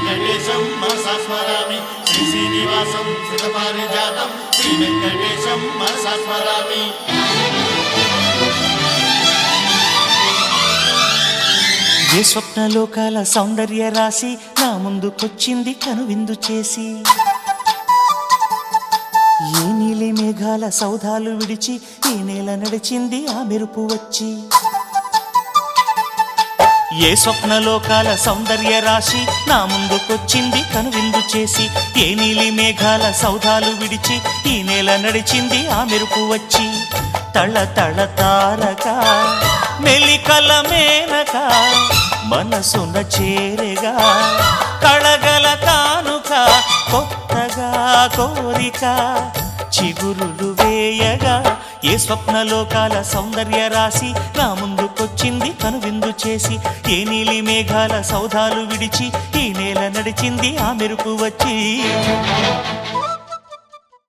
వెంకటేశం మనసా స్మరామి శ్రీ శ్రీనివాసం శ్రీతపారిజాతం శ్రీ వెంకటేశం మనసా స్మరామి. ఏ స్వప్నలోకాల సౌందర్య రాశి నా ముందుకొచ్చింది కనువిందు చేసి, ఏ నీలి మేఘాల సౌధాలు విడిచి ఈ నేల నడిచింది ఆ మెరుపు వచ్చి. ఏ స్వప్నలోకాల సౌందర్య రాశి నా ముందుకొచ్చింది కనువిందు చేసి, ఏ నీలి మేఘాల సౌధాలు విడిచి ఈ నేల నడిచింది ఆ మెరుపు వచ్చి. తళ తళ తారక మెలికల మేనక మనసున చేరగా కళగల కానుక కొత్తగా కోరిక చిగురులు వేయగా. ఏ స్వప్నలోకాల సౌందర్య రాశి నా ముందుకొచ్చింది కనువిందు చేసి, ఏ నీలి మేఘాల సౌధాలు విడిచి ఈ నేల నడిచింది ఆ మెరుపు వచ్చి.